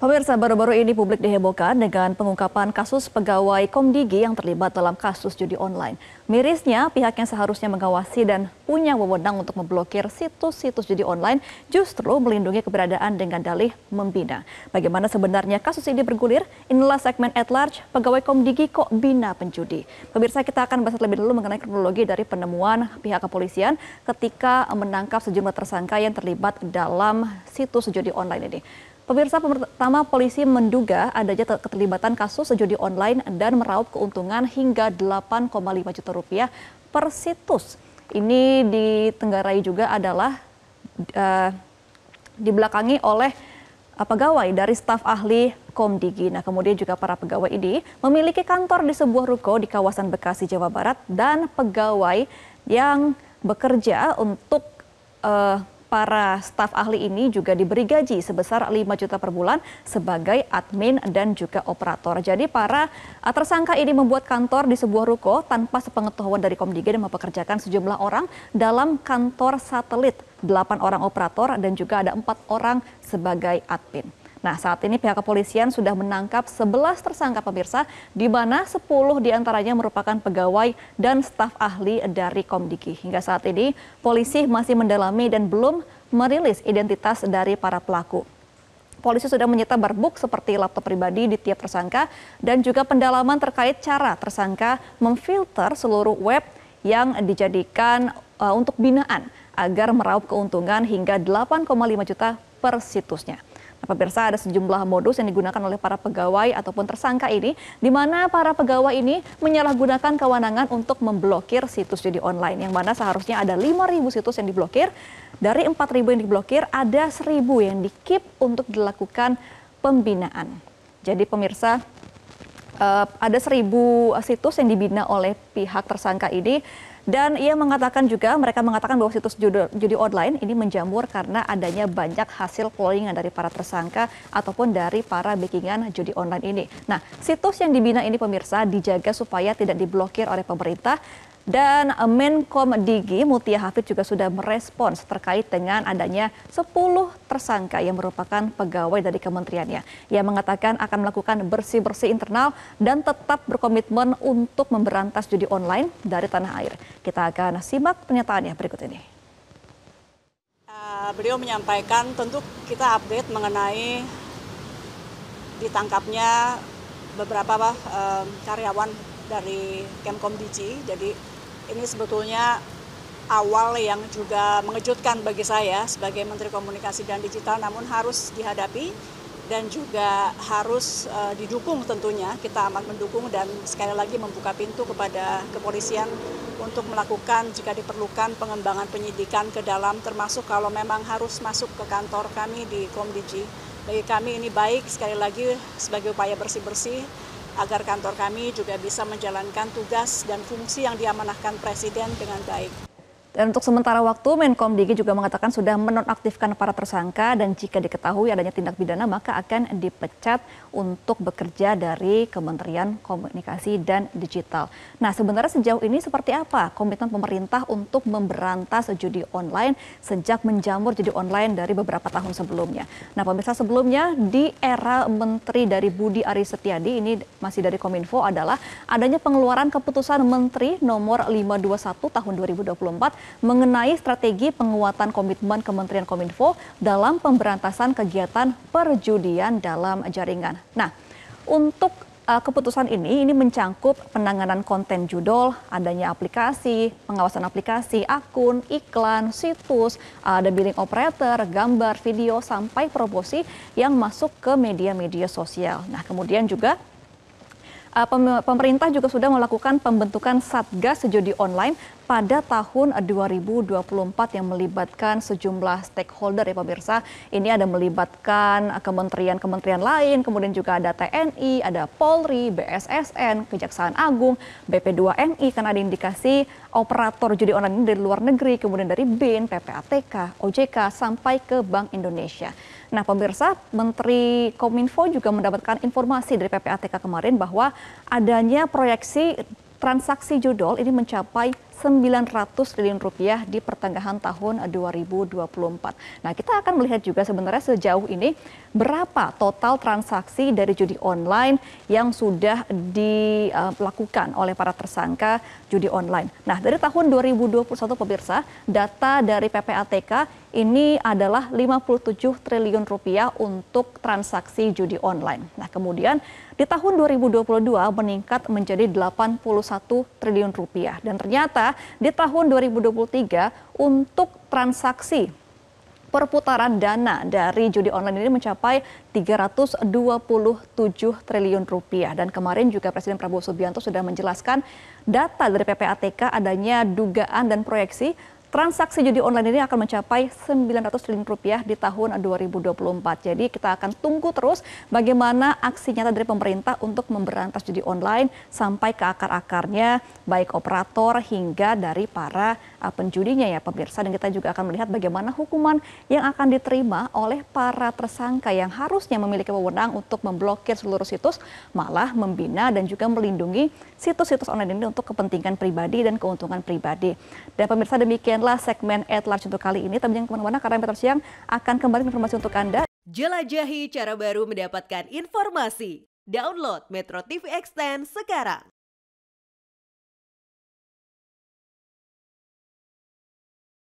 Pemirsa, baru-baru ini publik dihebohkan dengan pengungkapan kasus pegawai Komdigi yang terlibat dalam kasus judi online. Mirisnya, pihak yang seharusnya mengawasi dan punya wewenang untuk memblokir situs-situs judi online justru melindungi keberadaan dengan dalih membina. Bagaimana sebenarnya kasus ini bergulir? Inilah segmen At Large, pegawai Komdigi kok bina penjudi. Pemirsa, kita akan bahas lebih dulu mengenai kronologi dari penemuan pihak kepolisian ketika menangkap sejumlah tersangka yang terlibat dalam situs judi online ini. Pemirsa, pertama polisi menduga adanya keterlibatan kasus judi online dan meraup keuntungan hingga 8,5 juta rupiah per situs. Ini ditenggarai juga adalah dibelakangi oleh pegawai dari staf ahli Komdigi. Nah, kemudian juga para pegawai ini memiliki kantor di sebuah ruko di kawasan Bekasi, Jawa Barat, dan pegawai yang bekerja untuk para staf ahli ini juga diberi gaji sebesar 5 juta per bulan sebagai admin dan juga operator. Jadi para tersangka ini membuat kantor di sebuah ruko tanpa sepengetahuan dari Komdigi dan mempekerjakan sejumlah orang dalam kantor satelit. 8 orang operator dan juga ada 4 orang sebagai admin. Nah, saat ini pihak kepolisian sudah menangkap 11 tersangka, pemirsa, di mana 10 diantaranya merupakan pegawai dan staf ahli dari Komdigi. Hingga saat ini, polisi masih mendalami dan belum merilis identitas dari para pelaku. Polisi sudah menyita barbuk seperti laptop pribadi di tiap tersangka dan juga pendalaman terkait cara tersangka memfilter seluruh web yang dijadikan untuk binaan agar meraup keuntungan hingga 8,5 juta per situsnya. Nah, pemirsa, ada sejumlah modus yang digunakan oleh para pegawai ataupun tersangka ini, di mana para pegawai ini menyalahgunakan kewenangan untuk memblokir situs judi online, yang mana seharusnya ada 5.000 situs yang diblokir. Dari 4.000 yang diblokir, ada 1.000 yang di-keep untuk dilakukan pembinaan. Jadi pemirsa, ada 1.000 situs yang dibina oleh pihak tersangka ini. Dan mereka mengatakan bahwa situs judi online ini menjamur karena adanya banyak hasil pollingan dari para tersangka ataupun dari para backingan judi online ini. Nah, situs yang dibina ini, pemirsa, dijaga supaya tidak diblokir oleh pemerintah. Dan Menkomdigi Mutia Hafid juga sudah merespons terkait dengan adanya 10 tersangka yang merupakan pegawai dari kementeriannya. Ia mengatakan akan melakukan bersih-bersih internal dan tetap berkomitmen untuk memberantas judi online dari tanah air. Kita akan simak pernyataannya berikut ini. Beliau menyampaikan tentu kita update mengenai ditangkapnya beberapa karyawan dari Kemkomdigi. Jadi ini sebetulnya awal yang juga mengejutkan bagi saya sebagai Menteri Komunikasi dan Digital, namun harus dihadapi dan juga harus didukung tentunya. Kita amat mendukung dan sekali lagi membuka pintu kepada kepolisian untuk melakukan jika diperlukan pengembangan penyidikan ke dalam, termasuk kalau memang harus masuk ke kantor kami di Komdigi. Bagi kami ini baik, sekali lagi sebagai upaya bersih-bersih agar kantor kami juga bisa menjalankan tugas dan fungsi yang diamanahkan Presiden dengan baik. Dan untuk sementara waktu, Menkomdigi juga mengatakan sudah menonaktifkan para tersangka dan jika diketahui adanya tindak pidana maka akan dipecat untuk bekerja dari Kementerian Komunikasi dan Digital. Nah, sebenarnya sejauh ini seperti apa komitmen pemerintah untuk memberantas judi online sejak menjamur judi online dari beberapa tahun sebelumnya? Nah, pemirsa, sebelumnya di era Menteri dari Budi Aris Setiadi, ini masih dari Kominfo, adalah adanya pengeluaran keputusan Menteri nomor 521 tahun 2024 mengenai strategi penguatan komitmen Kementerian Kominfo dalam pemberantasan kegiatan perjudian dalam jaringan. Nah, untuk keputusan ini mencangkup penanganan konten judul, adanya aplikasi, pengawasan aplikasi, akun, iklan, situs, ada billing operator, gambar, video, sampai promosi yang masuk ke media-media sosial. Nah, kemudian juga pemerintah juga sudah melakukan pembentukan Satgas Judi Online pada tahun 2024 yang melibatkan sejumlah stakeholder, ya pemirsa. Ini ada melibatkan kementerian-kementerian lain, kemudian juga ada TNI, ada Polri, BSSN, Kejaksaan Agung, BP2MI, karena ada indikasi operator judi online ini dari luar negeri, kemudian dari BIN, PPATK, OJK, sampai ke Bank Indonesia. Nah, pemirsa, Menteri Kominfo juga mendapatkan informasi dari PPATK kemarin bahwa adanya proyeksi transaksi judul ini mencapai 900 triliun rupiah di pertengahan tahun 2024. Nah, kita akan melihat juga sebenarnya sejauh ini berapa total transaksi dari judi online yang sudah dilakukan oleh para tersangka judi online. Nah, dari tahun 2021 pemirsa, data dari PPATK ini adalah 57 triliun rupiah untuk transaksi judi online. Nah, kemudian di tahun 2022 meningkat menjadi 81 triliun rupiah. Dan ternyata di tahun 2023 untuk transaksi perputaran dana dari judi online ini mencapai 327 triliun rupiah. Dan kemarin juga Presiden Prabowo Subianto sudah menjelaskan data dari PPATK adanya dugaan dan proyeksi transaksi judi online ini akan mencapai 900 triliun rupiah di tahun 2024. Jadi kita akan tunggu terus bagaimana aksi nyata dari pemerintah untuk memberantas judi online sampai ke akar-akarnya, baik operator hingga dari para penjudinya ya pemirsa. Dan kita juga akan melihat bagaimana hukuman yang akan diterima oleh para tersangka yang harusnya memiliki wewenang untuk memblokir seluruh situs, malah membina dan juga melindungi situs-situs online ini untuk kepentingan pribadi dan keuntungan pribadi. Dan pemirsa, demikianlah segmen At Large untuk kali ini. Tapi jangan kemana-mana karena Metro Siang akan kembali informasi untuk Anda. Jelajahi cara baru mendapatkan informasi. Download Metro TV Extend sekarang.